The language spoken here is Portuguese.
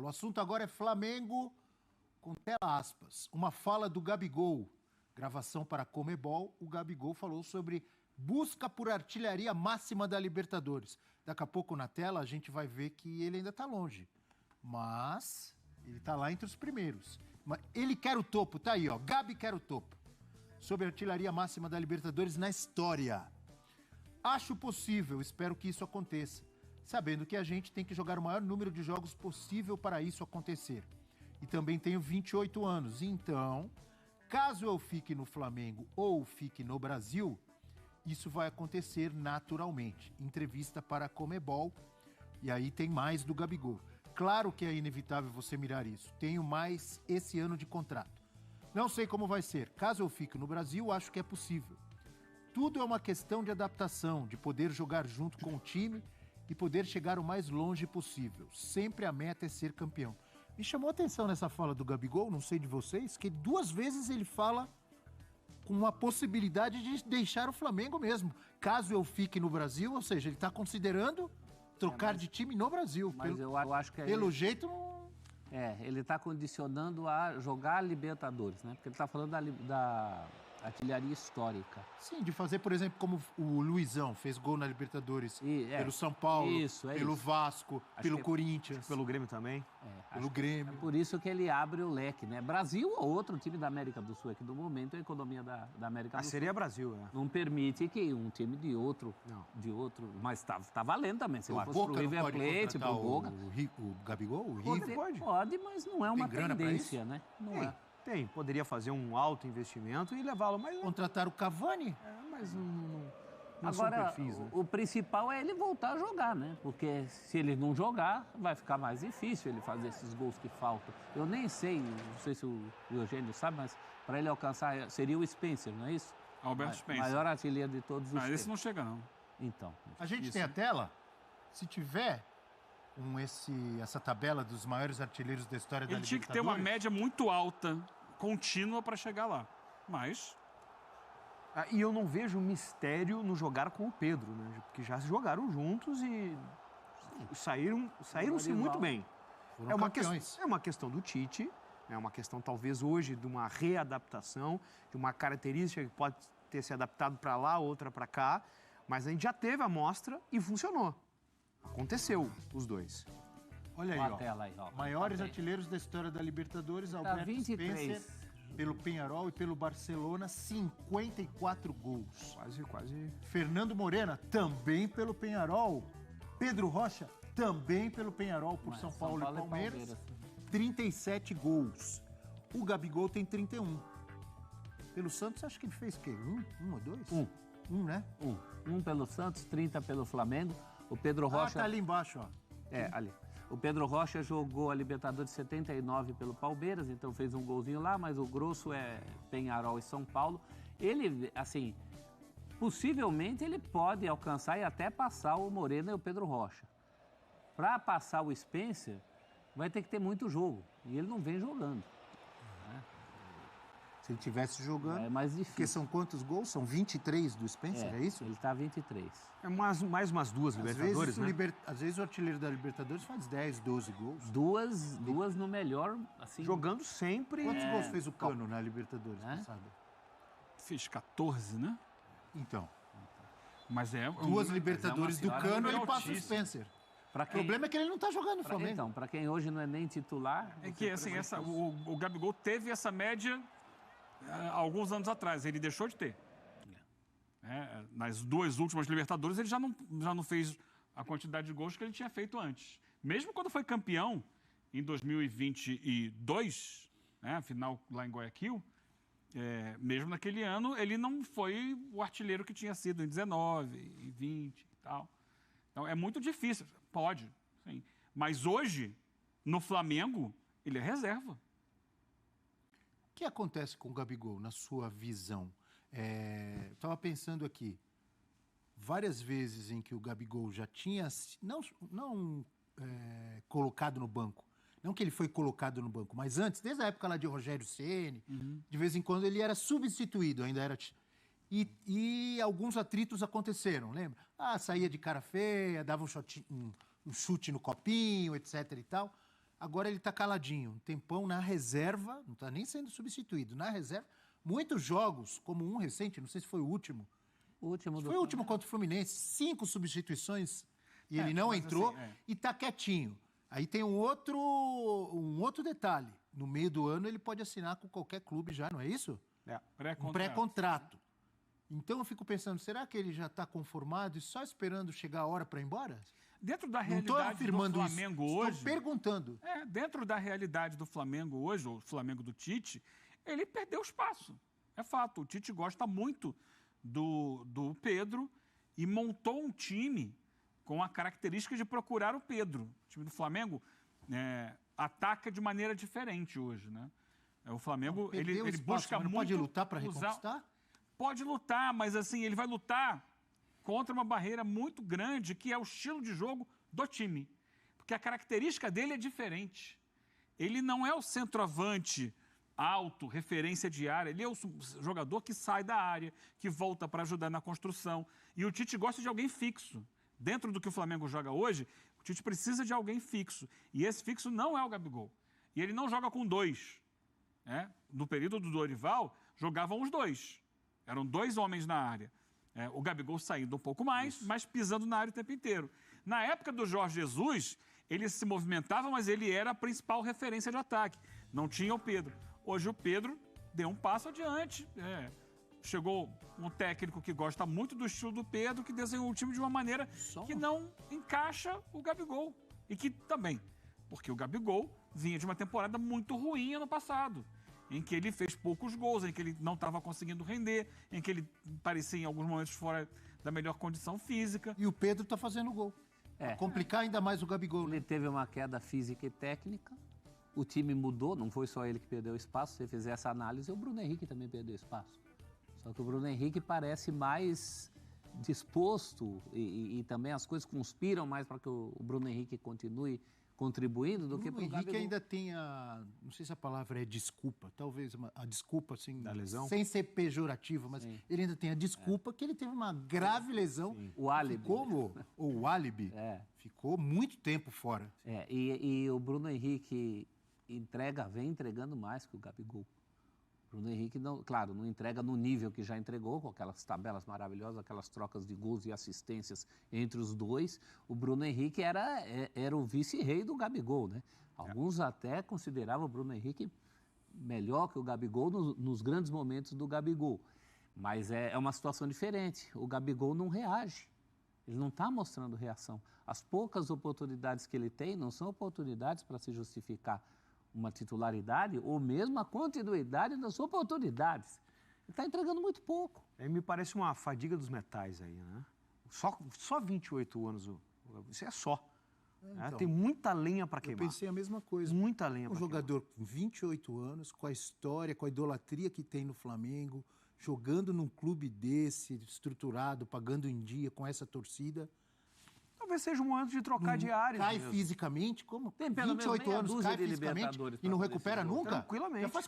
O assunto agora é Flamengo com tela aspas. Uma fala do Gabigol. Gravação para Comebol. O Gabigol falou sobre busca por artilharia máxima da Libertadores. Daqui a pouco na tela a gente vai ver que ele ainda está longe. Mas ele está lá entre os primeiros. Mas ele quer o topo, tá aí, ó. Gabi quer o topo. Sobre a artilharia máxima da Libertadores na história. Acho possível, espero que isso aconteça. Sabendo que a gente tem que jogar o maior número de jogos possível para isso acontecer. E também tenho 28 anos. Então, caso eu fique no Flamengo ou fique no Brasil, isso vai acontecer naturalmente. Entrevista para a Comebol. E aí tem mais do Gabigol. Claro que é inevitável você mirar isso. Tenho mais esse ano de contrato. Não sei como vai ser. Caso eu fique no Brasil, acho que é possível. Tudo é uma questão de adaptação, de poder jogar junto com o time e poder chegar o mais longe possível. Sempre a meta é ser campeão. Me chamou a atenção nessa fala do Gabigol, não sei de vocês, que 2 vezes ele fala com uma possibilidade de deixar o Flamengo mesmo. Caso eu fique no Brasil, ou seja, ele está considerando trocar de time no Brasil. Mas eu acho que... Pelo jeito... ele está condicionando a jogar a Libertadores, né? Porque ele está falando da artilharia histórica. Sim, de fazer, por exemplo, como o Luizão fez gol na Libertadores pelo São Paulo, pelo Vasco, pelo Corinthians. Pelo Grêmio também. Pelo Grêmio. É por isso que ele abre o leque, né? Brasil ou outro time da América do Sul, é que no momento a economia da América do Sul... Seria Brasil, né? Não permite que um time de outro... Mas tá valendo também. Se ele fosse pro River Plate, pro Boca... O Gabigol? O River? Pode, mas não é uma tendência, né? Não é. Tem, poderia fazer um alto investimento e levá-lo, mas... Contratar o Cavani? Mas não agora, são perfis, né? O principal é ele voltar a jogar, né? Porque se ele não jogar, vai ficar mais difícil ele fazer esses gols que faltam. Eu nem sei, não sei se o Eugênio sabe, mas para ele alcançar, seria o Spencer, não é isso? Alberto Spencer. Maior artilheiro de todos os tempos. Esse não chega, não. Então. A gente tem a tela? Se tiver... essa tabela dos maiores artilheiros da história da Libertadores. Ele tinha que ter uma média muito alta, contínua, para chegar lá. Mas... E eu não vejo mistério no jogar com o Pedro, né? Porque já jogaram juntos e saíram-se muito bem. Foram campeões. É uma questão do Tite, é uma questão talvez hoje de uma readaptação, de uma característica que pode ter se adaptado para lá, outra para cá, mas a gente já teve a amostra e funcionou. Aconteceu, os dois. Olha aí, ó. Maiores artilheiros da história da Libertadores, Alberto Spencer, pelo Peñarol e pelo Barcelona, 54 gols. Quase. Fernando Morena, também pelo Peñarol. Pedro Rocha, também pelo Peñarol, por São Paulo e Palmeiras, 37 gols. O Gabigol tem 31. Pelo Santos, acho que ele fez o quê? Um ou dois? Um, né? Um pelo Santos, 30 pelo Flamengo. O Pedro Rocha... tá ali embaixo, ó. Ali. O Pedro Rocha jogou a Libertadores 79 pelo Palmeiras, então fez um golzinho lá, mas o grosso é Peñarol e São Paulo. Ele, assim, possivelmente ele pode alcançar e até passar o Moreno e o Pedro Rocha. Para passar o Spencer, vai ter que ter muito jogo. E ele não vem jogando. Se ele estivesse jogando... É mais difícil. Porque são quantos gols? São 23 do Spencer, é isso? Ele está 23. É mais umas duas Libertadores, né? Às vezes o artilheiro da Libertadores faz 10, 12 gols. Duas no melhor, assim... Jogando sempre... Quantos gols fez o Cano na Libertadores passada? Fez 14, né? Então. Mas duas Libertadores do Cano, ele passa o Spencer. O problema é que ele não está jogando no Flamengo. Então, para quem hoje não é nem titular... É que, assim, o Gabigol teve essa média... alguns anos atrás, ele deixou de ter. Nas 2 últimas Libertadores, ele já não fez a quantidade de gols que ele tinha feito antes. Mesmo quando foi campeão, em 2022, final lá em Guayaquil, mesmo naquele ano, ele não foi o artilheiro que tinha sido em 19, em 20 e tal. Então, é muito difícil. Pode, sim. Mas hoje, no Flamengo, ele é reserva. O que acontece com o Gabigol, na sua visão? Estava pensando aqui, várias vezes em que o Gabigol já tinha, não colocado no banco, não que ele foi colocado no banco, mas antes, desde a época lá de Rogério Ceni, de vez em quando ele era substituído, ainda era... E alguns atritos aconteceram, lembra? Saía de cara feia, dava um chute no copinho, etc. e tal. Agora ele está caladinho, um tempão na reserva, não está nem sendo substituído, na reserva. Muitos jogos, como um recente, não sei se foi o último. Foi o último contra o Fluminense, 5 substituições e ele não entrou e está quietinho. Aí tem um outro detalhe. No meio do ano ele pode assinar com qualquer clube já, não é isso? Um pré-contrato. Então eu fico pensando, será que ele já está conformado e só esperando chegar a hora para ir embora? Dentro da realidade do Flamengo hoje... Estou perguntando. Dentro da realidade do Flamengo hoje, o Flamengo do Tite, ele perdeu espaço. É fato, o Tite gosta muito do Pedro e montou um time com a característica de procurar o Pedro. O time do Flamengo ataca de maneira diferente hoje, né? O Flamengo, ele busca muito... Pode lutar para reconquistar? Pode lutar, mas assim, ele vai lutar contra uma barreira muito grande, que é o estilo de jogo do time. Porque a característica dele é diferente. Ele não é o centroavante alto, referência de área. Ele é o jogador que sai da área, que volta para ajudar na construção. E o Tite gosta de alguém fixo. Dentro do que o Flamengo joga hoje, o Tite precisa de alguém fixo. E esse fixo não é o Gabigol. E ele não joga com 2. No período do Dorival, jogavam os 2. Eram 2 homens na área. O Gabigol saindo um pouco mais, mas pisando na área o tempo inteiro. Na época do Jorge Jesus, ele se movimentava, mas ele era a principal referência de ataque. Não tinha o Pedro. Hoje o Pedro deu um passo adiante. Chegou um técnico que gosta muito do estilo do Pedro, que desenhou o time de uma maneira que não encaixa o Gabigol. E que também, porque o Gabigol vinha de uma temporada muito ruim ano passado, em que ele fez poucos gols, em que ele não estava conseguindo render, em que ele parecia em alguns momentos fora da melhor condição física. E o Pedro está fazendo gol. Pra complicar ainda mais o Gabigol. Ele teve uma queda física e técnica, o time mudou, não foi só ele que perdeu espaço, se você fizer essa análise, o Bruno Henrique também perdeu espaço. Só que o Bruno Henrique parece mais disposto e também as coisas conspiram mais para que o Bruno Henrique continue contribuindo do que para o Gabigol. O Henrique ainda tem não sei se a palavra é desculpa, talvez a desculpa assim, da lesão, sem ser pejorativa, mas ele ainda tem a desculpa que ele teve uma grave lesão. O álibi. O álibi ficou muito tempo fora. E o Bruno Henrique vem entregando mais que o Gabigol. O Bruno Henrique, não entrega no nível que já entregou, com aquelas tabelas maravilhosas, aquelas trocas de gols e assistências entre os dois. O Bruno Henrique era o vice-rei do Gabigol, né? Alguns até consideravam o Bruno Henrique melhor que o Gabigol nos grandes momentos do Gabigol. Mas é uma situação diferente. O Gabigol não reage. Ele não está mostrando reação. As poucas oportunidades que ele tem não são oportunidades para se justificar uma titularidade ou mesmo a continuidade das oportunidades. Ele está entregando muito pouco. Me parece uma fadiga dos metais aí, né? Só 28 anos, isso é só. Então, tem muita lenha para queimar. Eu pensei a mesma coisa. Muita lenha para queimar. Um jogador com 28 anos, com a história, com a idolatria que tem no Flamengo, jogando num clube desse, estruturado, pagando em dia, com essa torcida... Talvez seja um momento de trocar de áreas. Cai fisicamente? Como? Tem pelo 28 menos anos, cai fisicamente e não recupera nunca? Tranquilamente. Já faz